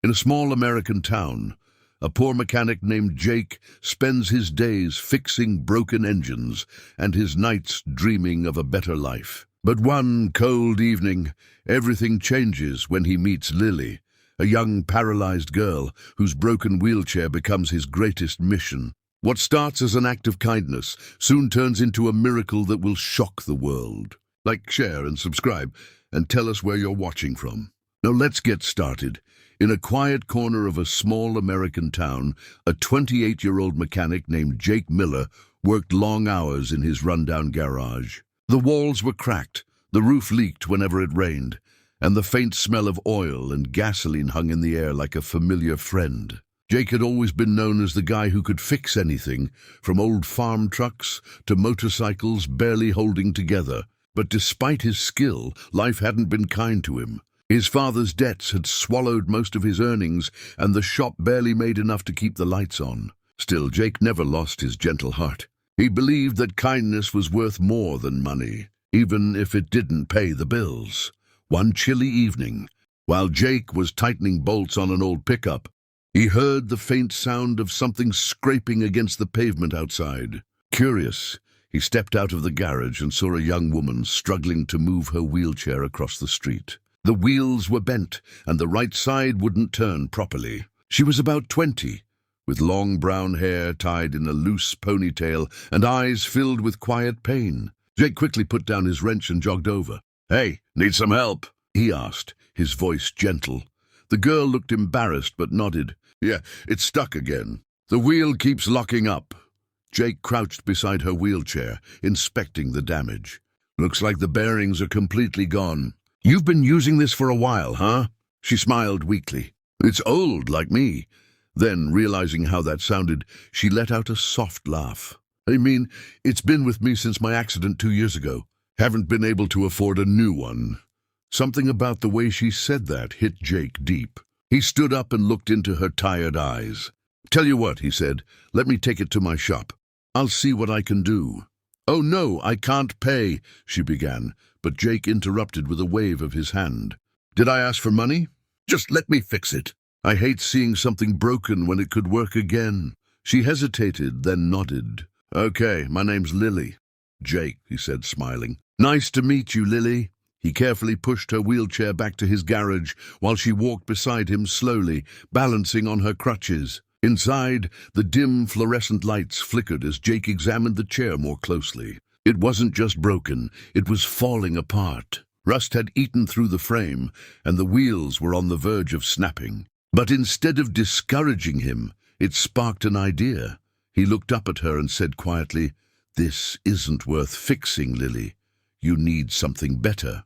In a small American town, a poor mechanic named Jake spends his days fixing broken engines and his nights dreaming of a better life. But one cold evening, everything changes when he meets Lily, a young paralyzed girl whose broken wheelchair becomes his greatest mission. What starts as an act of kindness soon turns into a miracle that will shock the world. Like, share, and subscribe, and tell us where you're watching from. Now let's get started. In a quiet corner of a small American town, a 28-year-old mechanic named Jake Miller worked long hours in his rundown garage. The walls were cracked, the roof leaked whenever it rained, and the faint smell of oil and gasoline hung in the air like a familiar friend. Jake had always been known as the guy who could fix anything, from old farm trucks to motorcycles barely holding together. But despite his skill, life hadn't been kind to him. His father's debts had swallowed most of his earnings, and the shop barely made enough to keep the lights on. Still, Jake never lost his gentle heart. He believed that kindness was worth more than money, even if it didn't pay the bills. One chilly evening, while Jake was tightening bolts on an old pickup, he heard the faint sound of something scraping against the pavement outside. Curious, he stepped out of the garage and saw a young woman struggling to move her wheelchair across the street. The wheels were bent, and the right side wouldn't turn properly. She was about 20, with long brown hair tied in a loose ponytail and eyes filled with quiet pain. Jake quickly put down his wrench and jogged over. "Hey, need some help?" he asked, his voice gentle. The girl looked embarrassed but nodded. "Yeah, it's stuck again. The wheel keeps locking up." Jake crouched beside her wheelchair, inspecting the damage. "Looks like the bearings are completely gone." "You've been using this for a while, huh?" She smiled weakly. "It's old, like me." Then, realizing how that sounded, she let out a soft laugh. "I mean, it's been with me since my accident 2 years ago. Haven't been able to afford a new one." Something about the way she said that hit Jake deep. He stood up and looked into her tired eyes. "Tell you what," he said, "let me take it to my shop. I'll see what I can do." "Oh no, I can't pay," she began, but Jake interrupted with a wave of his hand. "Did I ask for money? Just let me fix it. I hate seeing something broken when it could work again." She hesitated, then nodded. "Okay, my name's Lily." "Jake," he said, smiling. "Nice to meet you, Lily." He carefully pushed her wheelchair back to his garage while she walked beside him slowly, balancing on her crutches. Inside, the dim fluorescent lights flickered as Jake examined the chair more closely. It wasn't just broken, it was falling apart. Rust had eaten through the frame, and the wheels were on the verge of snapping. But instead of discouraging him, it sparked an idea. He looked up at her and said quietly, "This isn't worth fixing, Lily. You need something better."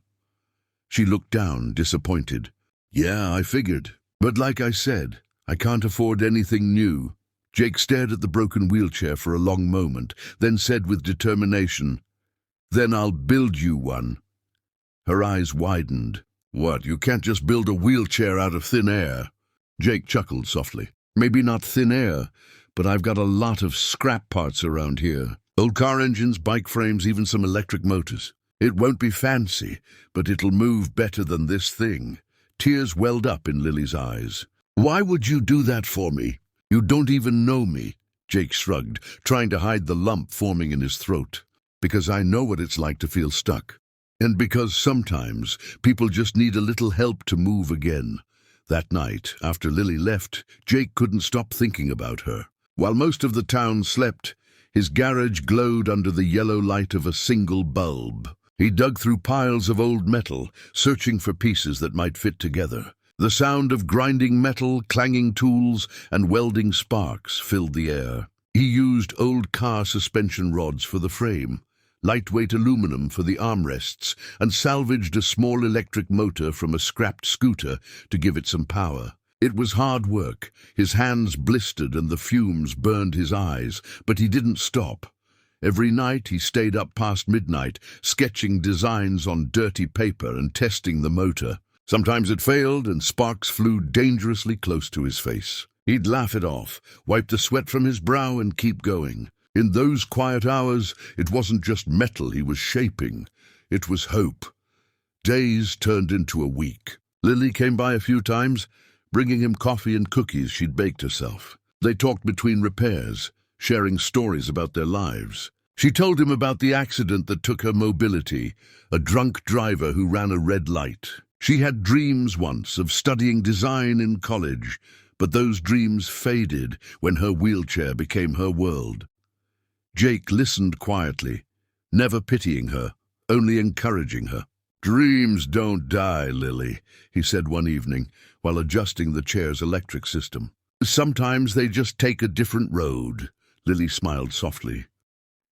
She looked down, disappointed. "Yeah, I figured. But like I said, I can't afford anything new." Jake stared at the broken wheelchair for a long moment, then said with determination, "Then I'll build you one." Her eyes widened. "What, you can't just build a wheelchair out of thin air?" Jake chuckled softly. "Maybe not thin air, but I've got a lot of scrap parts around here. Old car engines, bike frames, even some electric motors. It won't be fancy, but it'll move better than this thing." Tears welled up in Lily's eyes. "Why would you do that for me? You don't even know me." Jake shrugged, trying to hide the lump forming in his throat. "Because I know what it's like to feel stuck. And because sometimes people just need a little help to move again." That night, after Lily left, Jake couldn't stop thinking about her. While most of the town slept, his garage glowed under the yellow light of a single bulb. He dug through piles of old metal, searching for pieces that might fit together. The sound of grinding metal, clanging tools, and welding sparks filled the air. He used old car suspension rods for the frame, lightweight aluminum for the armrests, and salvaged a small electric motor from a scrapped scooter to give it some power. It was hard work. His hands blistered and the fumes burned his eyes, but he didn't stop. Every night he stayed up past midnight, sketching designs on dirty paper and testing the motor. Sometimes it failed and sparks flew dangerously close to his face. He'd laugh it off, wipe the sweat from his brow and keep going. In those quiet hours, it wasn't just metal he was shaping. It was hope. Days turned into a week. Lily came by a few times, bringing him coffee and cookies she'd baked herself. They talked between repairs, sharing stories about their lives. She told him about the accident that took her mobility, a drunk driver who ran a red light. She had dreams once of studying design in college, but those dreams faded when her wheelchair became her world. Jake listened quietly, never pitying her, only encouraging her. "Dreams don't die, Lily," he said one evening while adjusting the chair's electric system. "Sometimes they just take a different road." Lily smiled softly.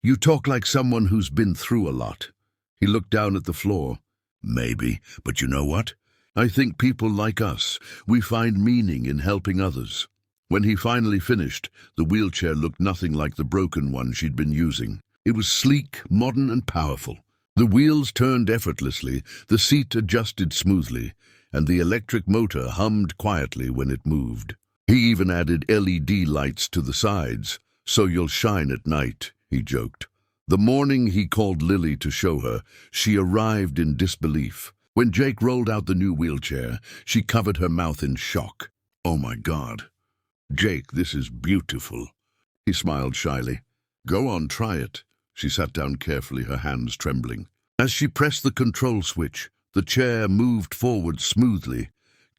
"You talk like someone who's been through a lot." He looked down at the floor. "Maybe, but you know what? I think people like us, we find meaning in helping others." When he finally finished, the wheelchair looked nothing like the broken one she'd been using. It was sleek, modern, and powerful. The wheels turned effortlessly, the seat adjusted smoothly, and the electric motor hummed quietly when it moved. He even added LED lights to the sides, "So you'll shine at night," he joked. The morning he called Lily to show her, she arrived in disbelief. When Jake rolled out the new wheelchair, she covered her mouth in shock. "Oh my God. Jake, this is beautiful." He smiled shyly. "Go on, try it." She sat down carefully, her hands trembling. As she pressed the control switch, the chair moved forward smoothly,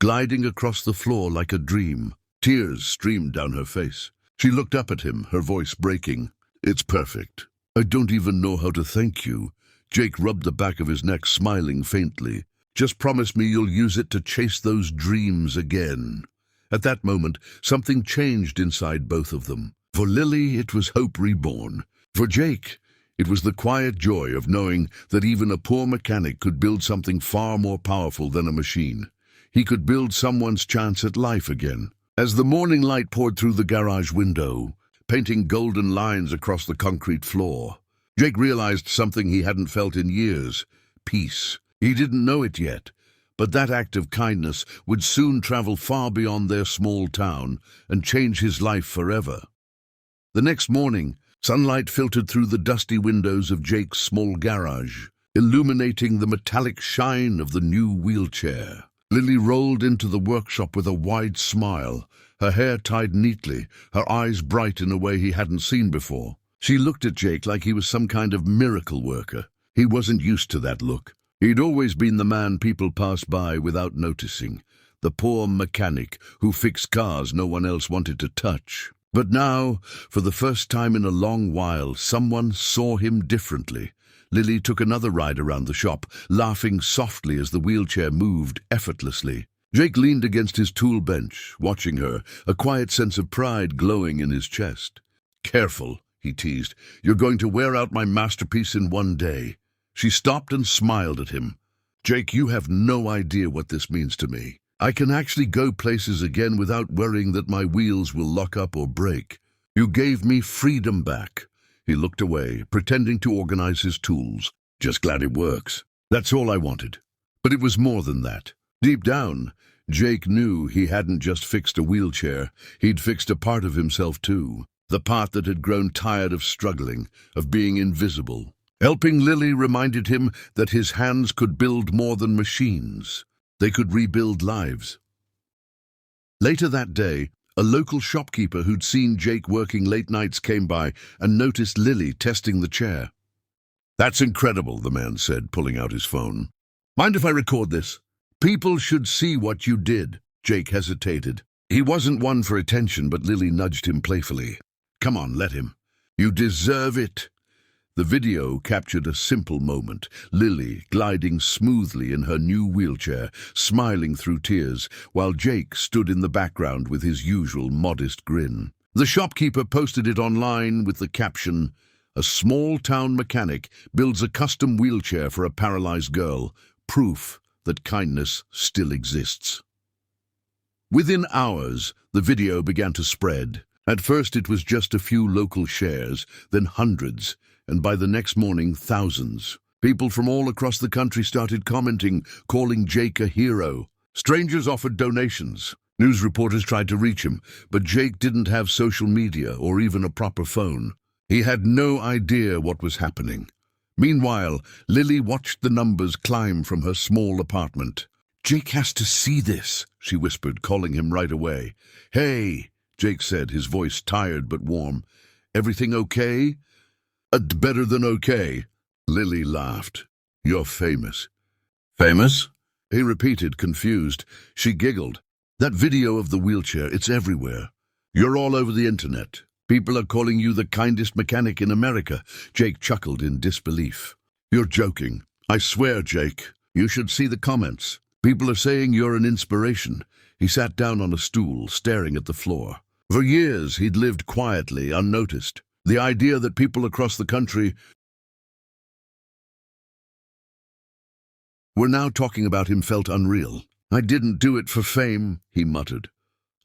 gliding across the floor like a dream. Tears streamed down her face. She looked up at him, her voice breaking. "It's perfect. I don't even know how to thank you." Jake rubbed the back of his neck, smiling faintly. "Just promise me you'll use it to chase those dreams again." At that moment, something changed inside both of them. For Lily, it was hope reborn. For Jake, it was the quiet joy of knowing that even a poor mechanic could build something far more powerful than a machine. He could build someone's chance at life again. As the morning light poured through the garage window, painting golden lines across the concrete floor, Jake realized something he hadn't felt in years: peace. He didn't know it yet, but that act of kindness would soon travel far beyond their small town and change his life forever. The next morning, sunlight filtered through the dusty windows of Jake's small garage, illuminating the metallic shine of the new wheelchair. Lily rolled into the workshop with a wide smile, her hair tied neatly, her eyes bright in a way he hadn't seen before. She looked at Jake like he was some kind of miracle worker. He wasn't used to that look. He'd always been the man people passed by without noticing, the poor mechanic who fixed cars no one else wanted to touch. But now, for the first time in a long while, someone saw him differently. Lily took another ride around the shop, laughing softly as the wheelchair moved effortlessly. Jake leaned against his tool bench, watching her, a quiet sense of pride glowing in his chest. "Careful," he teased. "You're going to wear out my masterpiece in one day." She stopped and smiled at him. "Jake, you have no idea what this means to me. I can actually go places again without worrying that my wheels will lock up or break. You gave me freedom back." He looked away, pretending to organize his tools. "Just glad it works. That's all I wanted." But it was more than that. Deep down, Jake knew he hadn't just fixed a wheelchair, he'd fixed a part of himself too. The part that had grown tired of struggling, of being invisible. Helping Lily reminded him that his hands could build more than machines. They could rebuild lives. Later that day, a local shopkeeper who'd seen Jake working late nights came by and noticed Lily testing the chair. "That's incredible," the man said, pulling out his phone. "Mind if I record this? People should see what you did." Jake hesitated. He wasn't one for attention, but Lily nudged him playfully. "Come on, let him. You deserve it." The video captured a simple moment, Lily gliding smoothly in her new wheelchair, smiling through tears, while Jake stood in the background with his usual modest grin. The shopkeeper posted it online with the caption, "A small-town mechanic builds a custom wheelchair for a paralyzed girl, proof that kindness still exists." Within hours, the video began to spread. At first it was just a few local shares, then hundreds, and by the next morning, thousands. People from all across the country started commenting, calling Jake a hero. Strangers offered donations. News reporters tried to reach him, but Jake didn't have social media or even a proper phone. He had no idea what was happening. Meanwhile, Lily watched the numbers climb from her small apartment. "Jake has to see this," she whispered, calling him right away. "Hey," Jake said, his voice tired but warm. "Everything okay?" Better than okay." Lily laughed. "You're famous." "Famous?" he repeated, confused. She giggled. "That video of the wheelchair, it's everywhere. You're all over the internet. People are calling you the kindest mechanic in America." Jake chuckled in disbelief. "You're joking. I swear, Jake. You should see the comments. People are saying you're an inspiration." He sat down on a stool, staring at the floor. For years, he'd lived quietly, unnoticed. The idea that people across the country were now talking about him felt unreal. "I didn't do it for fame," he muttered.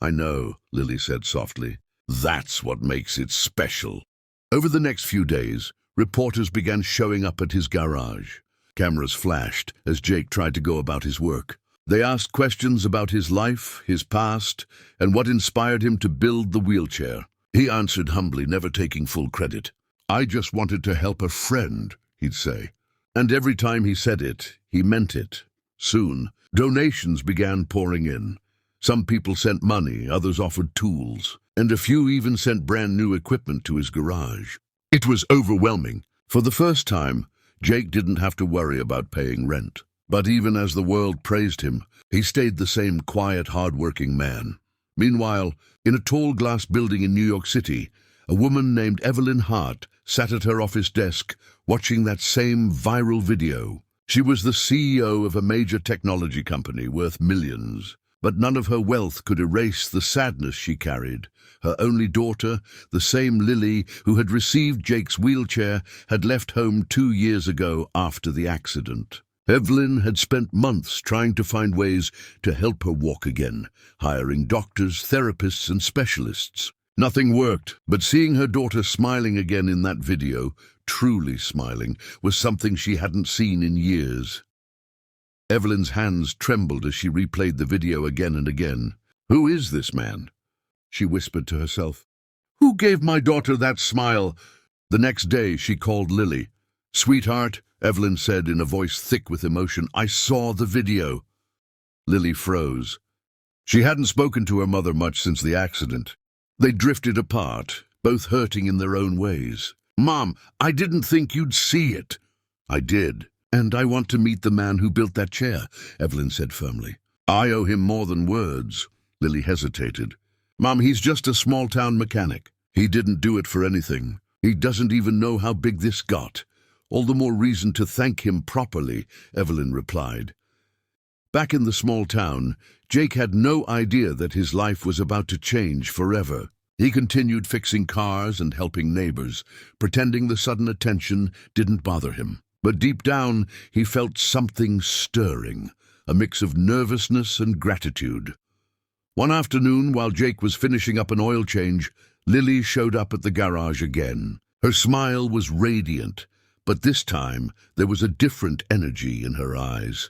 "I know," Lily said softly. "That's what makes it special." Over the next few days, reporters began showing up at his garage. Cameras flashed as Jake tried to go about his work. They asked questions about his life, his past, and what inspired him to build the wheelchair. He answered humbly, never taking full credit. "I just wanted to help a friend," he'd say. And every time he said it, he meant it. Soon, donations began pouring in. Some people sent money, others offered tools, and a few even sent brand new equipment to his garage. It was overwhelming. For the first time, Jake didn't have to worry about paying rent. But even as the world praised him, he stayed the same quiet, hard-working man. Meanwhile, in a tall glass building in New York City, a woman named Evelyn Hart sat at her office desk watching that same viral video. She was the CEO of a major technology company worth millions, but none of her wealth could erase the sadness she carried. Her only daughter, the same Lily who had received Jake's wheelchair, had left home 2 years ago after the accident. Evelyn had spent months trying to find ways to help her walk again, hiring doctors, therapists, and specialists. Nothing worked, but seeing her daughter smiling again in that video, truly smiling, was something she hadn't seen in years. Evelyn's hands trembled as she replayed the video again and again. "Who is this man?" she whispered to herself. "Who gave my daughter that smile?" The next day she called Lily. "Sweetheart," Evelyn said in a voice thick with emotion, "I saw the video." Lily froze. She hadn't spoken to her mother much since the accident. They drifted apart, both hurting in their own ways. "Mom, I didn't think you'd see it." "I did, and I want to meet the man who built that chair," Evelyn said firmly. "I owe him more than words." Lily hesitated. "Mom, he's just a small-town mechanic. He didn't do it for anything. He doesn't even know how big this got." "All the more reason to thank him properly," Evelyn replied. Back in the small town, Jake had no idea that his life was about to change forever. He continued fixing cars and helping neighbors, pretending the sudden attention didn't bother him. But deep down, he felt something stirring, a mix of nervousness and gratitude. One afternoon, while Jake was finishing up an oil change, Lily showed up at the garage again. Her smile was radiant, but this time there was a different energy in her eyes.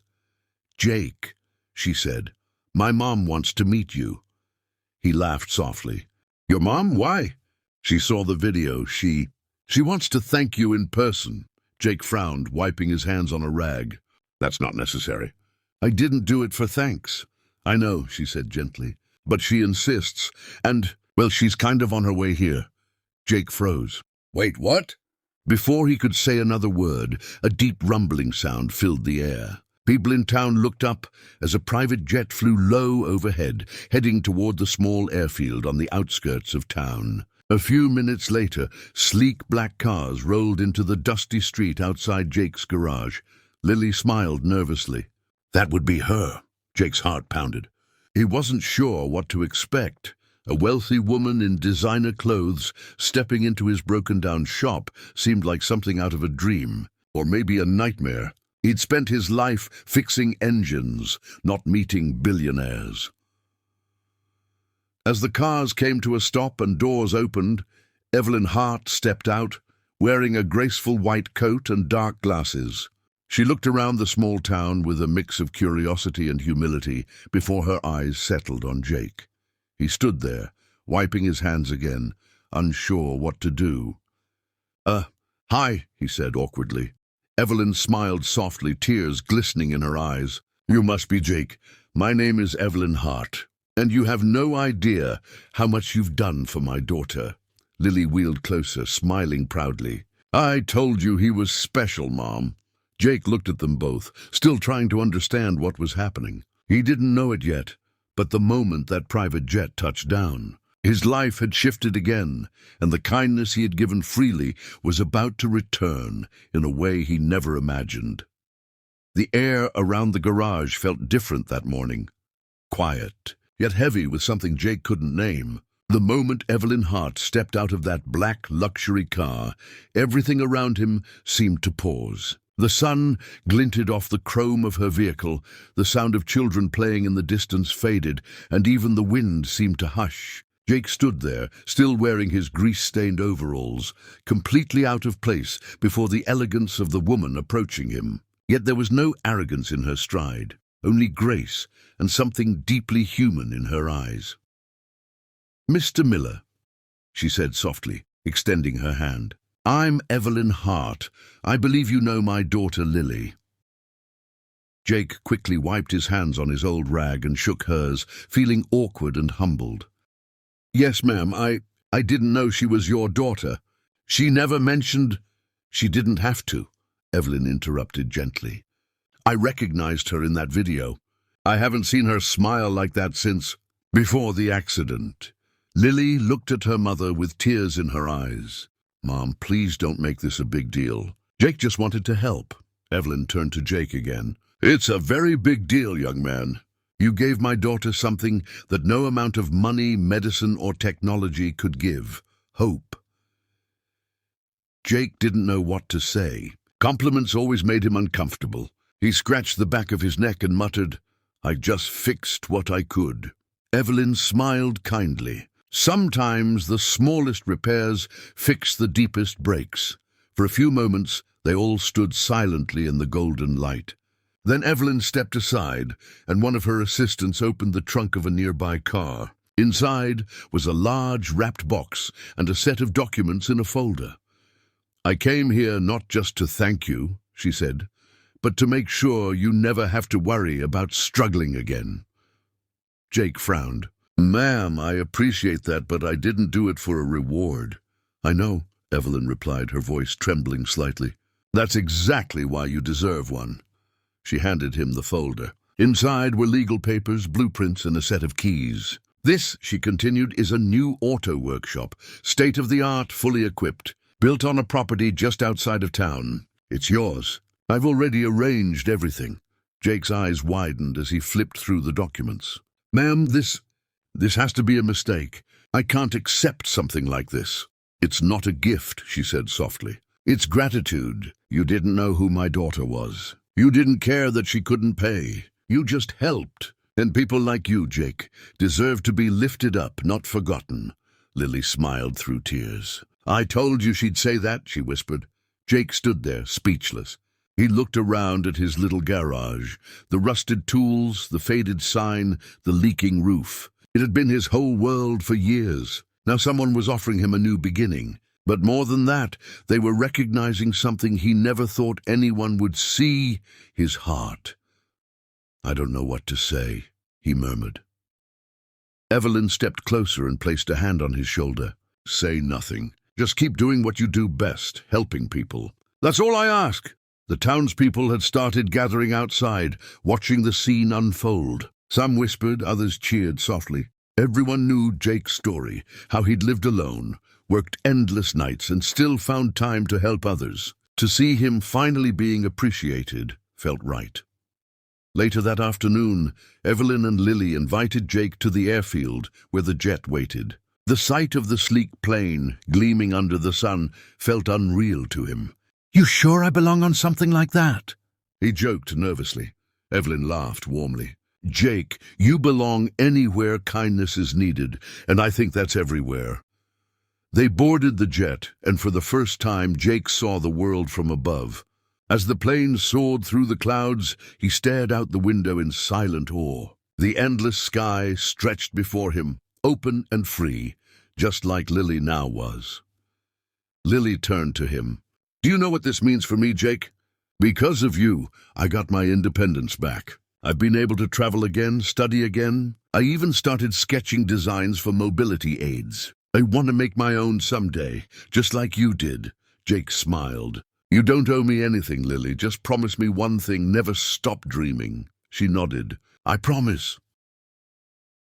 "Jake," she said, "my mom wants to meet you." He laughed softly. "Your mom? Why?" "She saw the video. She wants to thank you in person." Jake frowned, wiping his hands on a rag. "That's not necessary." "I didn't do it for thanks." "I know," she said gently, "but she insists, and, well, she's kind of on her way here." Jake froze. "Wait, what?" Before he could say another word, a deep rumbling sound filled the air. People in town looked up as a private jet flew low overhead, heading toward the small airfield on the outskirts of town. A few minutes later, sleek black cars rolled into the dusty street outside Jake's garage. Lily smiled nervously. That would be her. Jake's heart pounded. He wasn't sure what to expect. A wealthy woman in designer clothes stepping into his broken-down shop seemed like something out of a dream, or maybe a nightmare. He'd spent his life fixing engines, not meeting billionaires. As the cars came to a stop and doors opened, Evelyn Hart stepped out, wearing a graceful white coat and dark glasses. She looked around the small town with a mix of curiosity and humility before her eyes settled on Jake. He stood there, wiping his hands again, unsure what to do. Hi," he said awkwardly. Evelyn smiled softly, tears glistening in her eyes. You must be Jake. My name is Evelyn Hart, and you have no idea how much you've done for my daughter." Lily wheeled closer, smiling proudly. "I told you he was special, Mom." Jake looked at them both, still trying to understand what was happening. He didn't know it yet, but the moment that private jet touched down, his life had shifted again, and the kindness he had given freely was about to return in a way he never imagined. The air around the garage felt different that morning. Quiet, yet heavy with something Jake couldn't name. The moment Evelyn Hart stepped out of that black luxury car, everything around him seemed to pause. The sun glinted off the chrome of her vehicle, the sound of children playing in the distance faded, and even the wind seemed to hush. Jake stood there, still wearing his grease-stained overalls, completely out of place before the elegance of the woman approaching him. Yet there was no arrogance in her stride, only grace and something deeply human in her eyes. "Mr. Miller," she said softly, extending her hand. "I'm Evelyn Hart. I believe you know my daughter Lily." Jake quickly wiped his hands on his old rag and shook hers, feeling awkward and humbled. "Yes, ma'am, I didn't know she was your daughter. She never mentioned—" "She didn't have to," Evelyn interrupted gently. "I recognized her in that video. I haven't seen her smile like that since before the accident." Lily looked at her mother with tears in her eyes. "Mom, please don't make this a big deal. Jake just wanted to help." Evelyn turned to Jake again. "It's a very big deal, young man. You gave my daughter something that no amount of money, medicine, or technology could give. Hope." Jake didn't know what to say. Compliments always made him uncomfortable. He scratched the back of his neck and muttered, "I just fixed what I could." Evelyn smiled kindly. Sometimes the smallest repairs fix the deepest breaks. For a few moments, they all stood silently in the golden light. Then Evelyn stepped aside, and one of her assistants opened the trunk of a nearby car. Inside was a large wrapped box and a set of documents in a folder. "I came here not just to thank you," she said, "but to make sure you never have to worry about struggling again." Jake frowned. "Ma'am, I appreciate that, but I didn't do it for a reward." "I know," Evelyn replied, her voice trembling slightly. "That's exactly why you deserve one." She handed him the folder. Inside were legal papers, blueprints, and a set of keys. "This," she continued, "is a new auto workshop, state-of-the-art, fully equipped, built on a property just outside of town. It's yours. I've already arranged everything." Jake's eyes widened as he flipped through the documents. "Ma'am, this has to be a mistake. I can't accept something like this." "It's not a gift," she said softly. "It's gratitude. You didn't know who my daughter was. You didn't care that she couldn't pay. You just helped. And people like you, Jake, deserve to be lifted up, not forgotten." Lily smiled through tears. "I told you she'd say that," she whispered. Jake stood there, speechless. He looked around at his little garage, the rusted tools, the faded sign, the leaking roof. It had been his whole world for years. Now someone was offering him a new beginning. But more than that, they were recognizing something he never thought anyone would see: his heart. "I don't know what to say," he murmured. Evelyn stepped closer and placed a hand on his shoulder. "Say nothing. Just keep doing what you do best, helping people. That's all I ask." The townspeople had started gathering outside, watching the scene unfold. Some whispered, others cheered softly. Everyone knew Jake's story, how he'd lived alone, worked endless nights, and still found time to help others. To see him finally being appreciated felt right. Later that afternoon, Evelyn and Lily invited Jake to the airfield where the jet waited. The sight of the sleek plane, gleaming under the sun, felt unreal to him. "You sure I belong on something like that?" he joked nervously. Evelyn laughed warmly. "Jake, you belong anywhere kindness is needed, and I think that's everywhere." They boarded the jet, and for the first time Jake saw the world from above. As the plane soared through the clouds, he stared out the window in silent awe. The endless sky stretched before him, open and free, just like Lily now was. Lily turned to him. "Do you know what this means for me, Jake? Because of you, I got my independence back. I've been able to travel again, study again. I even started sketching designs for mobility aids. I want to make my own someday, just like you did." Jake smiled. "You don't owe me anything, Lily. Just promise me one thing, never stop dreaming." She nodded. "I promise."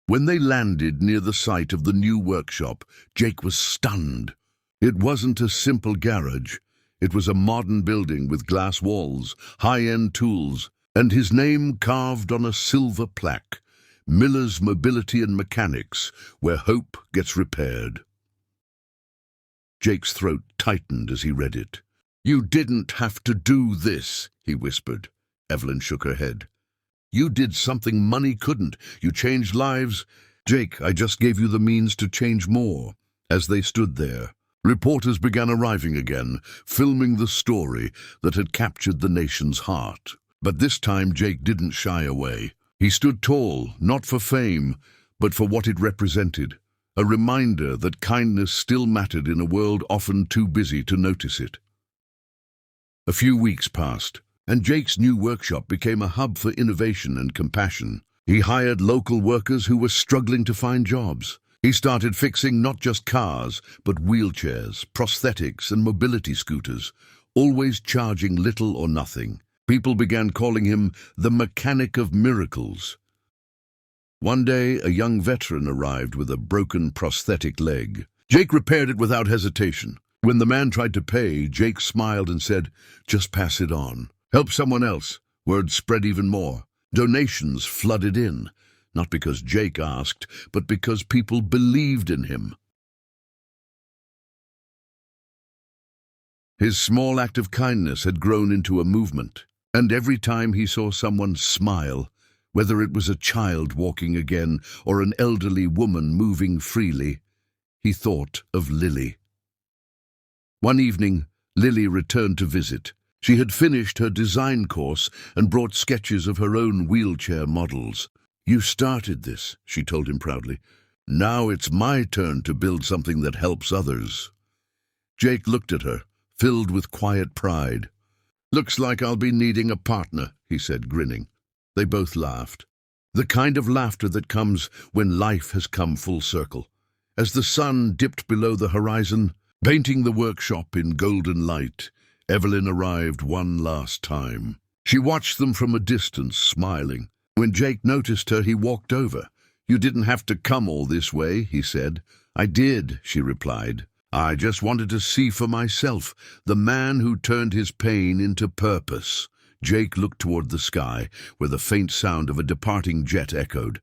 When they landed near the site of the new workshop, Jake was stunned. It wasn't a simple garage. It was a modern building with glass walls, high-end tools, and his name carved on a silver plaque, Miller's Mobility and Mechanics, where hope gets repaired. Jake's throat tightened as he read it. "You didn't have to do this," he whispered. Evelyn shook her head. "You did something money couldn't. You changed lives." "Jake, I just gave you the means to change more." As they stood there, reporters began arriving again, filming the story that had captured the nation's heart. But this time Jake didn't shy away. He stood tall, not for fame, but for what it represented, a reminder that kindness still mattered in a world often too busy to notice it. A few weeks passed, and Jake's new workshop became a hub for innovation and compassion. He hired local workers who were struggling to find jobs. He started fixing not just cars, but wheelchairs, prosthetics, and mobility scooters, always charging little or nothing. People began calling him the mechanic of miracles. One day, a young veteran arrived with a broken prosthetic leg. Jake repaired it without hesitation. When the man tried to pay, Jake smiled and said, "Just pass it on. Help someone else." Word spread even more. Donations flooded in, not because Jake asked, but because people believed in him. His small act of kindness had grown into a movement, and every time he saw someone smile, whether it was a child walking again or an elderly woman moving freely, he thought of Lily. One evening, Lily returned to visit. She had finished her design course and brought sketches of her own wheelchair models. "You started this," she told him proudly. "Now it's my turn to build something that helps others." Jake looked at her, filled with quiet pride. "Looks like I'll be needing a partner," he said, grinning. They both laughed. The kind of laughter that comes when life has come full circle. As the sun dipped below the horizon, painting the workshop in golden light, Evelyn arrived one last time. She watched them from a distance, smiling. When Jake noticed her, he walked over. "You didn't have to come all this way," he said. "I did," she replied. "I just wanted to see for myself the man who turned his pain into purpose." Jake looked toward the sky, where the faint sound of a departing jet echoed.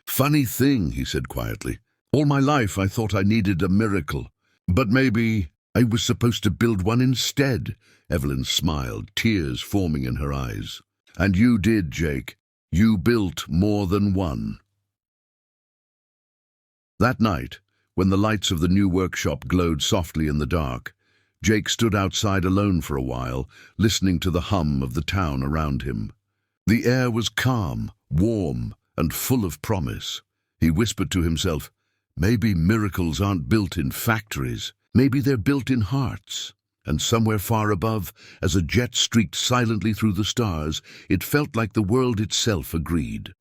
"Funny thing," he said quietly. "All my life I thought I needed a miracle. But maybe I was supposed to build one instead." Evelyn smiled, tears forming in her eyes. "And you did, Jake. You built more than one." That night, when the lights of the new workshop glowed softly in the dark, Jake stood outside alone for a while, listening to the hum of the town around him. The air was calm, warm, and full of promise. He whispered to himself, "Maybe miracles aren't built in factories. Maybe they're built in hearts." And somewhere far above, as a jet streaked silently through the stars, it felt like the world itself agreed.